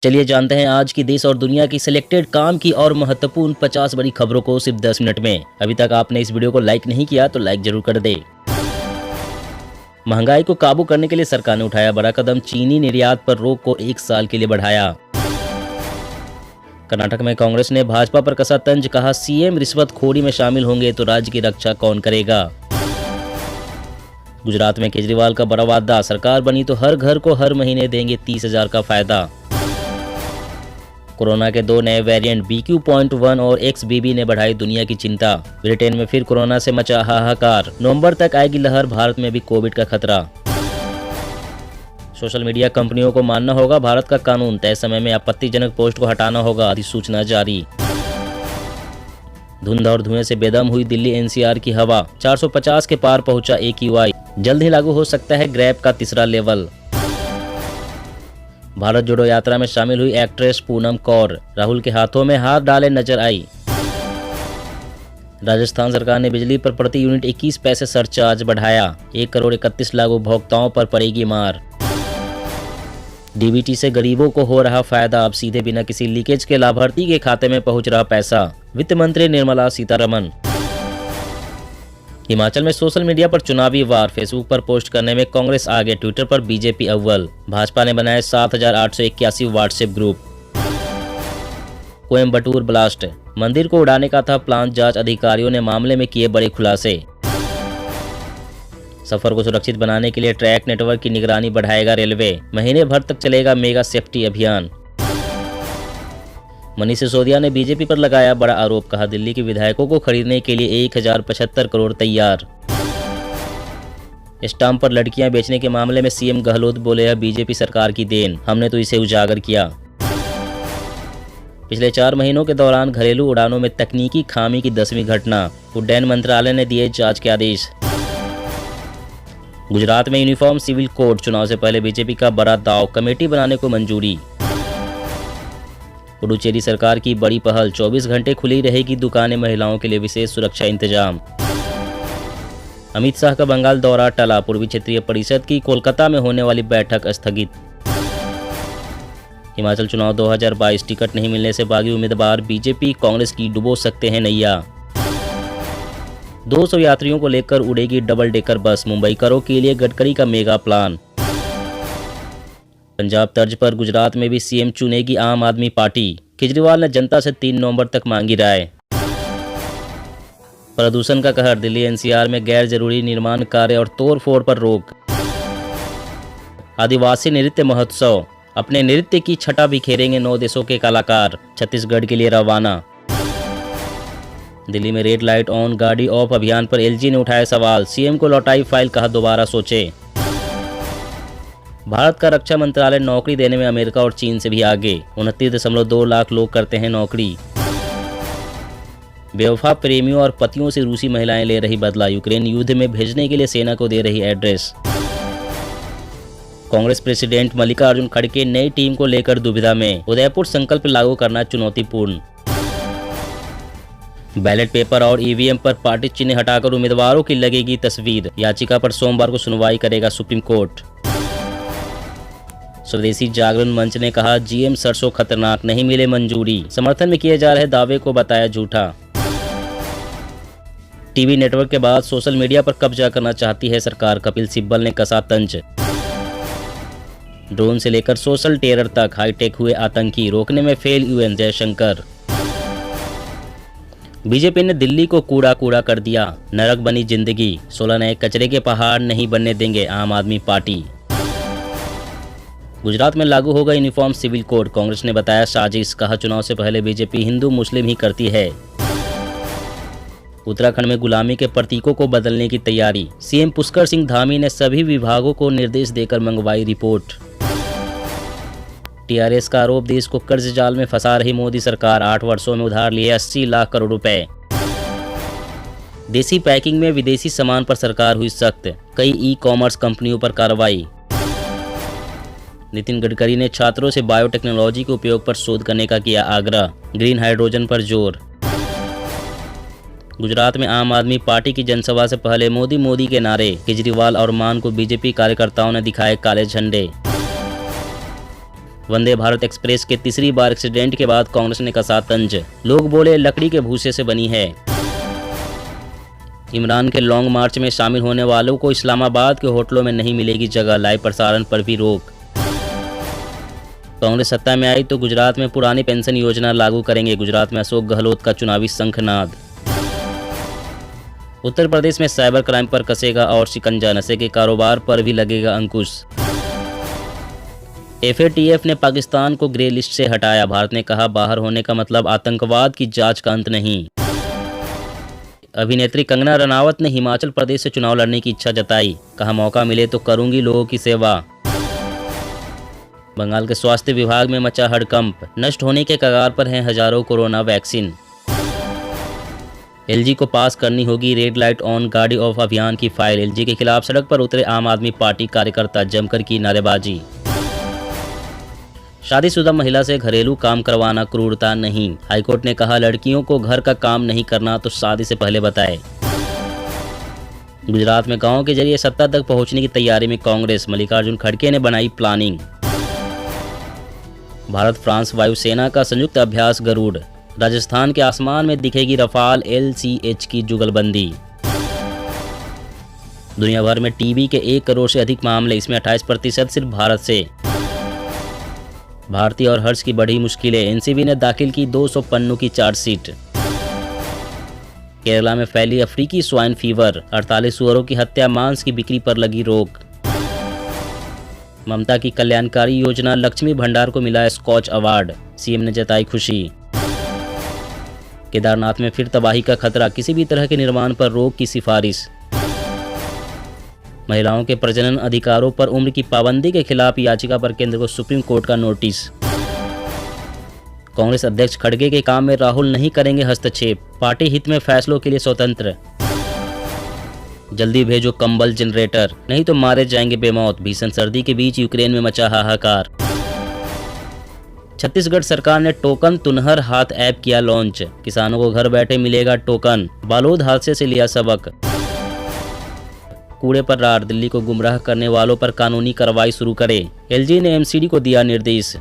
चलिए जानते हैं आज की देश और दुनिया की सिलेक्टेड काम की और महत्वपूर्ण 50 बड़ी खबरों को सिर्फ 10 मिनट में। अभी तक आपने इस वीडियो को लाइक नहीं किया तो लाइक जरूर कर दे। महंगाई को काबू करने के लिए सरकार ने उठाया बड़ा कदम, चीनी निर्यात पर रोक को 1 साल के लिए बढ़ाया। कर्नाटक में कांग्रेस ने भाजपा पर कसा तंज, कहा सीएम रिश्वतखोरी में शामिल होंगे तो राज्य की रक्षा कौन करेगा। गुजरात में केजरीवाल का बड़ा वादा, सरकार बनी तो हर घर को हर महीने देंगे 30,000 का फायदा। कोरोना के 2 नए वेरिएंट BQ.1 और XBB ने बढ़ाई दुनिया की चिंता। ब्रिटेन में फिर कोरोना से मचा हाहाकार, नवंबर तक आएगी लहर, भारत में भी कोविड का खतरा। सोशल मीडिया कंपनियों को मानना होगा भारत का कानून, तय समय में आपत्तिजनक पोस्ट को हटाना होगा, अधिसूचना जारी। धुंध और धुएं से बेदम हुई दिल्ली NCR की हवा, 450 के पार पहुंचा AQI, जल्द ही लागू हो सकता है ग्रैब का तीसरा लेवल। भारत जोड़ो यात्रा में शामिल हुई एक्ट्रेस पूनम कौर, राहुल के हाथों में हाथ डाले नजर आई। राजस्थान सरकार ने बिजली पर प्रति यूनिट 21 पैसे सरचार्ज बढ़ाया, 1,31,00,000 उपभोक्ताओं पर पड़ेगी मार। DBT से गरीबों को हो रहा फायदा, अब सीधे बिना किसी लीकेज के लाभार्थी के खाते में पहुंच रहा पैसा, वित्त मंत्री निर्मला सीतारमण। हिमाचल में सोशल मीडिया पर चुनावी वार, फेसबुक पर पोस्ट करने में कांग्रेस आगे, ट्विटर पर बीजेपी अव्वल, भाजपा ने बनाए 7,881 व्हाट्सएप ग्रुप। कोयम्बटूर ब्लास्ट, मंदिर को उड़ाने का था प्लान, जांच अधिकारियों ने मामले में किए बड़े खुलासे। सफर को सुरक्षित बनाने के लिए ट्रैक नेटवर्क की निगरानी बढ़ाएगा रेलवे, महीने भर तक चलेगा मेगा सेफ्टी अभियान। मनीष सिसोदिया ने बीजेपी पर लगाया बड़ा आरोप, कहा दिल्ली के विधायकों को खरीदने के लिए 1075 करोड़ तैयार। स्टाम्प पर लड़कियां बेचने के मामले में सीएम गहलोत बोले, यह बीजेपी सरकार की देन, हमने तो इसे उजागर किया। पिछले 4 महीनों के दौरान घरेलू उड़ानों में तकनीकी खामी की 10वीं घटना, उड्डयन मंत्रालय ने दिए जांच के आदेश। गुजरात में यूनिफॉर्म सिविल कोड, चुनाव से पहले बीजेपी का बड़ा दांव, कमेटी बनाने को मंजूरी। पुडुचेरी सरकार की बड़ी पहल, 24 घंटे खुली रहेगी दुकानें, महिलाओं के लिए विशेष सुरक्षा इंतजाम। अमित शाह का बंगाल दौरा टला, पूर्वी क्षेत्रीय परिषद की कोलकाता में होने वाली बैठक स्थगित। हिमाचल चुनाव 2022, टिकट नहीं मिलने से बागी उम्मीदवार, बीजेपी कांग्रेस की डुबो सकते हैं नैया। 200 यात्रियों को लेकर उड़ेगी डबल डेकर बस, मुंबई करो के लिए गडकरी का मेगा प्लान। पंजाब तर्ज पर गुजरात में भी सीएम चुनेगी आम आदमी पार्टी, केजरीवाल ने जनता से 3 नवंबर तक मांगी राय। प्रदूषण का कहर, दिल्ली NCR में गैर जरूरी निर्माण कार्य और तोड़फोड़ पर रोक। आदिवासी नृत्य महोत्सव, अपने नृत्य की छटा बिखेरेंगे 9 देशों के कलाकार, छत्तीसगढ़ के लिए रवाना। दिल्ली में रेड लाइट ऑन गाड़ी ऑफ अभियान पर LG ने उठाया सवाल, सीएम को लौटाई फाइल, कहा दोबारा सोचे। भारत का रक्षा मंत्रालय नौकरी देने में अमेरिका और चीन से भी आगे, 29.2 लाख लोग करते हैं नौकरी। बेवफा प्रेमियों और पतियों से रूसी महिलाएं ले रही बदला, यूक्रेन युद्ध में भेजने के लिए सेना को दे रही एड्रेस। कांग्रेस प्रेसिडेंट मल्लिकार्जुन खड़गे नई टीम को लेकर दुविधा में, उदयपुर संकल्प लागू करना चुनौतीपूर्ण। बैलेट पेपर और EVM पर पार्टी चिन्ह हटाकर उम्मीदवारों की लगेगी तस्वीर, याचिका पर सोमवार को सुनवाई करेगा सुप्रीम कोर्ट। स्वदेशी जागरण मंच ने कहा GM सरसों खतरनाक, नहीं मिले मंजूरी, समर्थन में किए जा रहे दावे को बताया झूठा। टीवी नेटवर्क के बाद सोशल मीडिया पर कब्जा करना चाहती है सरकार, कपिल सिब्बल ने कसा तंज। ड्रोन से लेकर सोशल टेरर तक, हाईटेक हुए आतंकी, रोकने में फेल UN, जयशंकर। बीजेपी ने दिल्ली को कूड़ा कूड़ा कर दिया, नरक बनी जिंदगी, 16 नए कचरे के पहाड़ नहीं बनने देंगे आम आदमी पार्टी। गुजरात में लागू होगा यूनिफॉर्म सिविल कोड, कांग्रेस ने बताया साजिश, कहा चुनाव से पहले बीजेपी हिंदू मुस्लिम ही करती है। उत्तराखंड में गुलामी के प्रतीकों को बदलने की तैयारी, सीएम पुष्कर सिंह धामी ने सभी विभागों को निर्देश देकर मंगवाई रिपोर्ट। TRS का आरोप, देश को कर्ज जाल में फंसा रही मोदी सरकार, 8 वर्षों में उधार लिए 80 लाख करोड़ रुपए। देसी पैकिंग में विदेशी सामान पर सरकार हुई सख्त, कई ई-कॉमर्स कंपनियों पर कार्रवाई। नितिन गडकरी ने छात्रों से बायोटेक्नोलॉजी के उपयोग पर शोध करने का किया आग्रह, ग्रीन हाइड्रोजन पर जोर। गुजरात में आम आदमी पार्टी की जनसभा से पहले मोदी मोदी के नारे, केजरीवाल और मान को बीजेपी कार्यकर्ताओं ने दिखाए काले झंडे। वंदे भारत एक्सप्रेस के तीसरी बार एक्सीडेंट के बाद कांग्रेस ने कसा तंज, लोग बोले लकड़ी के भूसे से बनी है। इमरान के लॉन्ग मार्च में शामिल होने वालों को इस्लामाबाद के होटलों में नहीं मिलेगी जगह, लाइव प्रसारण पर भी रोक। कांग्रेस सत्ता में आई तो गुजरात में पुरानी पेंशन योजना लागू करेंगे, गुजरात में अशोक गहलोत का चुनावी शंखनाद। उत्तर प्रदेश में साइबर क्राइम पर कसेगा और शिकंजा, नशे के कारोबार पर भी लगेगा अंकुश। FATF ने पाकिस्तान को ग्रे लिस्ट से हटाया, भारत ने कहा बाहर होने का मतलब आतंकवाद की जांच का अंत नहीं। अभिनेत्री कंगना रनावत ने हिमाचल प्रदेश से चुनाव लड़ने की इच्छा जताई, कहा मौका मिले तो करूंगी लोगों की सेवा। बंगाल के स्वास्थ्य विभाग में मचा हड़कंप, नष्ट होने के कगार पर हैं हजारों कोरोना वैक्सीन। LG को पास करनी होगी रेड लाइट ऑन गाड़ी ऑफ अभियान की फाइल, LG के खिलाफ सड़क पर उतरे आम आदमी पार्टी कार्यकर्ता, जमकर की नारेबाजी। शादीशुदा महिला से घरेलू काम करवाना क्रूरता नहीं, हाईकोर्ट ने कहा लड़कियों को घर का काम नहीं करना तो शादी से पहले बताए। गुजरात में गांव के जरिए सत्ता तक पहुंचने की तैयारी में कांग्रेस, मल्लिकार्जुन खड़गे ने बनाई प्लानिंग। भारत फ्रांस वायुसेना का संयुक्त अभ्यास गरुड़, राजस्थान के आसमान में दिखेगी रफाल LCH की जुगलबंदी। दुनिया भर में टीबी के 1 करोड़ से अधिक मामले, इसमें 28% सिर्फ भारत से। भारती और हर्ष की बढ़ी मुश्किलें, NCB ने दाखिल की 200 पन्नों की चार्जशीट। केरला में फैली अफ्रीकी स्वाइन फीवर, 48 सुअरों की हत्या, मांस की बिक्री पर लगी रोक। ममता की कल्याणकारी योजना लक्ष्मी भंडार को मिला स्कॉच अवार्ड, CM ने जताई खुशी। केदारनाथ में फिर तबाही का खतरा, किसी भी तरह के निर्माण पर रोक की सिफारिश। महिलाओं के प्रजनन अधिकारों पर उम्र की पाबंदी के खिलाफ याचिका पर केंद्र को सुप्रीम कोर्ट का नोटिस। कांग्रेस अध्यक्ष खड़गे के काम में राहुल नहीं करेंगे हस्तक्षेप, पार्टी हित में फैसलों के लिए स्वतंत्र। जल्दी भेजो कंबल जनरेटर, नहीं तो मारे जाएंगे बेमौत, भीषण सर्दी के बीच यूक्रेन में मचा हाहाकार। छत्तीसगढ़ सरकार ने टोकन तुनहर हाथ ऐप किया लॉन्च, किसानों को घर बैठे मिलेगा टोकन, बालोद हादसे से लिया सबक। कूड़े पर रार, दिल्ली को गुमराह करने वालों पर कानूनी कार्रवाई शुरू करे, LG ने MCD को दिया निर्देश।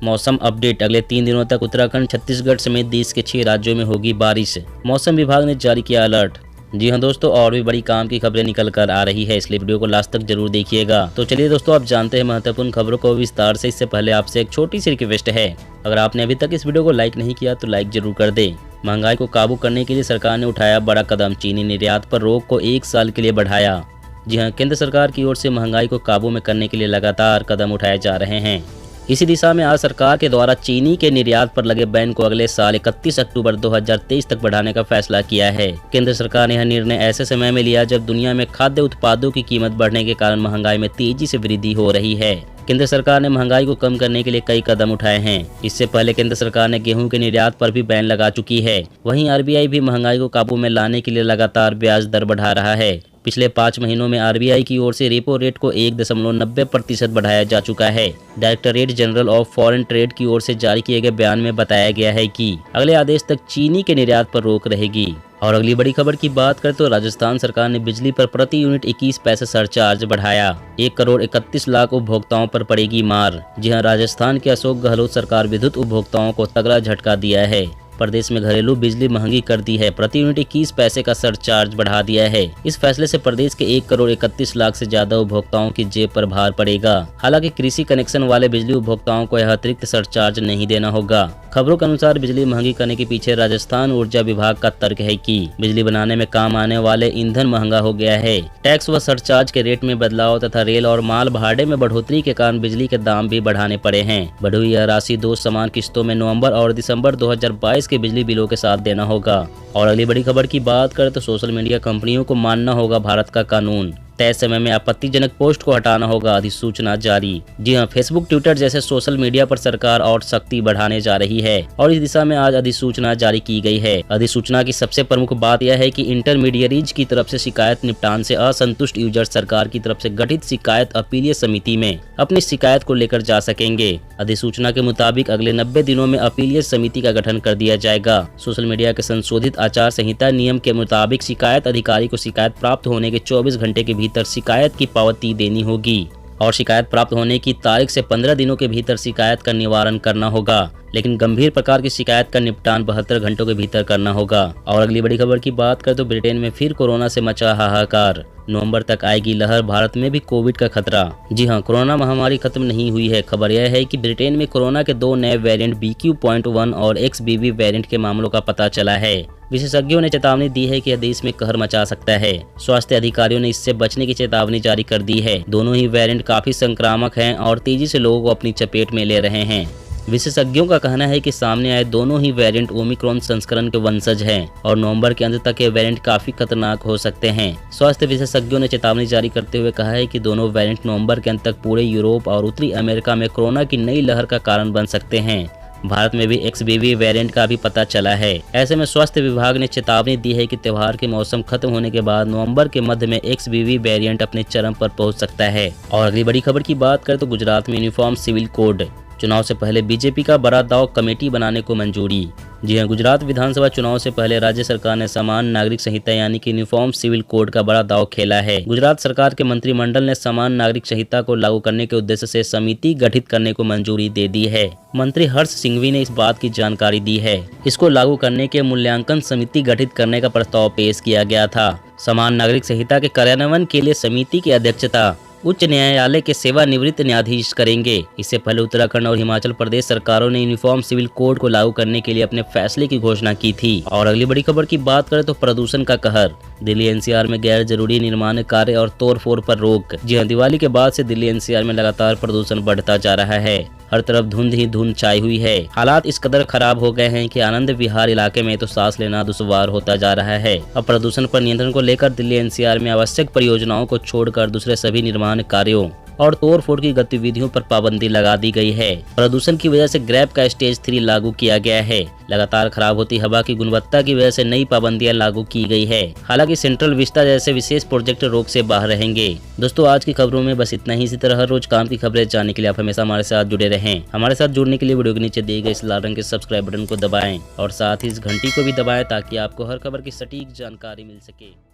मौसम अपडेट, अगले 3 दिनों तक उत्तराखंड, छत्तीसगढ़ समेत देश के 6 राज्यों में होगी बारिश, मौसम विभाग ने जारी किया अलर्ट। जी हाँ दोस्तों, और भी बड़ी काम की खबरें निकल कर आ रही है, इसलिए वीडियो को लास्ट तक जरूर देखिएगा। तो चलिए दोस्तों, आप जानते हैं महत्वपूर्ण खबरों को विस्तार से। इससे पहले आपसे एक छोटी सी रिक्वेस्ट है, अगर आपने अभी तक इस वीडियो को लाइक नहीं किया तो लाइक जरूर कर दे। महंगाई को काबू करने के लिए सरकार ने उठाया बड़ा कदम, चीनी निर्यात पर रोक को 1 साल के लिए बढ़ाया। जी हाँ, केंद्र सरकार की ओर से महंगाई को काबू में करने के लिए लगातार कदम उठाए जा रहे हैं। इसी दिशा में आज सरकार के द्वारा चीनी के निर्यात पर लगे बैन को अगले साल 31 अक्टूबर 2023 तक बढ़ाने का फैसला किया है। केंद्र सरकार ने यह निर्णय ऐसे समय में लिया जब दुनिया में खाद्य उत्पादों की कीमत बढ़ने के कारण महंगाई में तेजी से वृद्धि हो रही है। केंद्र सरकार ने महंगाई को कम करने के लिए कई कदम उठाए हैं। इससे पहले केंद्र सरकार ने गेहूं के निर्यात पर भी बैन लगा चुकी है। वहीं RBI भी महंगाई को काबू में लाने के लिए लगातार ब्याज दर बढ़ा रहा है। पिछले 5 महीनों में RBI की ओर से रेपो रेट को 1.90% बढ़ाया जा चुका है। Directorate general of foreign trade की ओर से जारी किए गए बयान में बताया गया है कि अगले आदेश तक चीनी के निर्यात पर रोक रहेगी। और अगली बड़ी खबर की बात करें तो राजस्थान सरकार ने बिजली पर प्रति यूनिट 21 पैसे सरचार्ज बढ़ाया। 1 करोड़ 31 लाख उपभोक्ताओं पर पड़ेगी मार। जी हां, राजस्थान के अशोक गहलोत सरकार विद्युत उपभोक्ताओं को तगड़ा झटका दिया है। प्रदेश में घरेलू बिजली महंगी कर दी है, प्रति यूनिट 21 पैसे का सरचार्ज बढ़ा दिया है। इस फैसले से प्रदेश के 1 करोड़ 31 लाख से ज्यादा उपभोक्ताओं की जेब पर भार पड़ेगा। हालांकि कृषि कनेक्शन वाले बिजली उपभोक्ताओं को यह अतिरिक्त सरचार्ज नहीं देना होगा। खबरों के अनुसार बिजली महंगी करने के पीछे राजस्थान ऊर्जा विभाग का तर्क है कि बिजली बनाने में काम आने वाले ईंधन महंगा हो गया है। टैक्स व सरचार्ज के रेट में बदलाव तथा रेल और माल भाड़े में बढ़ोतरी के कारण बिजली के दाम भी बढ़ाने पड़े हैं। बढ़ी हुई यह राशि 2 समान किस्तों में नवंबर और दिसंबर 2022 के बिजली बिलों के साथ देना होगा। और अगली बड़ी खबर की बात करें तो सोशल मीडिया कंपनियों को मानना होगा भारत का कानून, तय समय में आपत्तिजनक पोस्ट को हटाना होगा, अधिसूचना जारी। जी हां, फेसबुक, ट्विटर जैसे सोशल मीडिया पर सरकार और सख्ती बढ़ाने जा रही है और इस दिशा में आज अधिसूचना जारी की गई है। अधिसूचना की सबसे प्रमुख बात यह है कि इंटरमीडियरीज की तरफ से शिकायत निपटान से असंतुष्ट यूजर सरकार की तरफ से गठित शिकायत अपीलीय समिति में अपनी शिकायत को लेकर जा सकेंगे। अधिसूचना के मुताबिक अगले 90 दिनों में अपीलीय समिति का गठन कर दिया जाएगा। सोशल मीडिया के संशोधित आचार संहिता नियम के मुताबिक शिकायत अधिकारी को शिकायत प्राप्त होने के 24 घंटे के भीतर शिकायत की पावती देनी होगी। और शिकायत प्राप्त होने की तारीख से 15 दिनों के भीतर शिकायत का निवारण करना होगा। लेकिन गंभीर प्रकार की शिकायत का निपटान 72 घंटों के भीतर करना होगा। और अगली बड़ी खबर की बात करें तो ब्रिटेन में फिर कोरोना से मचा हाहाकार। नवंबर तक आएगी लहर, भारत में भी कोविड का खतरा। जी हां, कोरोना महामारी खत्म नहीं हुई है। खबर यह है कि ब्रिटेन में कोरोना के 2 नए वेरिएंट BQ.1 और XBB वेरिएंट के मामलों का पता चला है। विशेषज्ञों ने चेतावनी दी है कि यह देश में कहर मचा सकता है। स्वास्थ्य अधिकारियों ने इससे बचने की चेतावनी जारी कर दी है। दोनों ही वेरिएंट काफी संक्रामक हैं और तेजी से लोगों को अपनी चपेट में ले रहे हैं। विशेषज्ञों का कहना है कि सामने आए दोनों ही वेरिएंट ओमिक्रॉन संस्करण के वंशज हैं और नवंबर के अंत तक ये वेरिएंट काफी खतरनाक हो सकते हैं। स्वास्थ्य विशेषज्ञों ने चेतावनी जारी करते हुए कहा है कि दोनों वेरिएंट नवंबर के अंत तक पूरे यूरोप और उत्तरी अमेरिका में कोरोना की नई लहर का कारण बन सकते हैं। भारत में भी XBB वेरिएंट का भी पता चला है। ऐसे में स्वास्थ्य विभाग ने चेतावनी दी है कि त्योहार के मौसम खत्म होने के बाद नवंबर के मध्य में XBB वेरिएंट अपने चरम पर पहुंच सकता है। और अगली बड़ी खबर की बात करें तो गुजरात में यूनिफॉर्म सिविल कोड। चुनाव से पहले बीजेपी का बड़ा दाव, कमेटी बनाने को मंजूरी। जी हां, गुजरात विधानसभा चुनाव से पहले राज्य सरकार ने समान नागरिक संहिता यानी कि यूनिफॉर्म सिविल कोड का बड़ा दाव खेला है। गुजरात सरकार के मंत्रिमंडल ने समान नागरिक संहिता को लागू करने के उद्देश्य से समिति गठित करने को मंजूरी दे दी है। मंत्री हर्ष सिंघवी ने इस बात की जानकारी दी है। इसको लागू करने के मूल्यांकन समिति गठित करने का प्रस्ताव पेश किया गया था। समान नागरिक संहिता के कार्यान्वयन के लिए समिति की अध्यक्षता उच्च न्यायालय के सेवानिवृत्त न्यायाधीश करेंगे। इससे पहले उत्तराखंड और हिमाचल प्रदेश सरकारों ने यूनिफॉर्म सिविल कोड को लागू करने के लिए अपने फैसले की घोषणा की थी। और अगली बड़ी खबर की बात करें तो प्रदूषण का कहर। दिल्ली NCR में गैर जरूरी निर्माण कार्य और तोड़फोड़ पर रोक। जी हां, दिवाली के बाद से दिल्ली NCR में लगातार प्रदूषण बढ़ता जा रहा है। हर तरफ धुंध ही धुंध छाई हुई है। हालात इस कदर खराब हो गए हैं कि आनंद विहार इलाके में तो सांस लेना दुश्वार होता जा रहा है। अब प्रदूषण पर नियंत्रण को लेकर दिल्ली NCR में आवश्यक परियोजनाओं को छोड़कर दूसरे सभी निर्माण कार्यों और तोड़फोड़ की गतिविधियों पर पाबंदी लगा दी गई है। प्रदूषण की वजह से ग्रैब का स्टेज 3 लागू किया गया है। लगातार खराब होती हवा की गुणवत्ता की वजह से नई पाबंदियां लागू की गई है। हालांकि सेंट्रल विस्टा जैसे विशेष प्रोजेक्ट रोक से बाहर रहेंगे। दोस्तों, आज की खबरों में बस इतना ही। इसी तरह हर रोज काम की खबरें जानने के लिए आप हमेशा हमारे साथ जुड़े रहें। हमारे साथ जुड़ने के लिए वीडियो के नीचे दिए गए इस लाल रंग के सब्सक्राइब बटन को दबाएं और साथ ही इस घंटी को भी दबाएं ताकि आपको हर खबर की सटीक जानकारी मिल सके।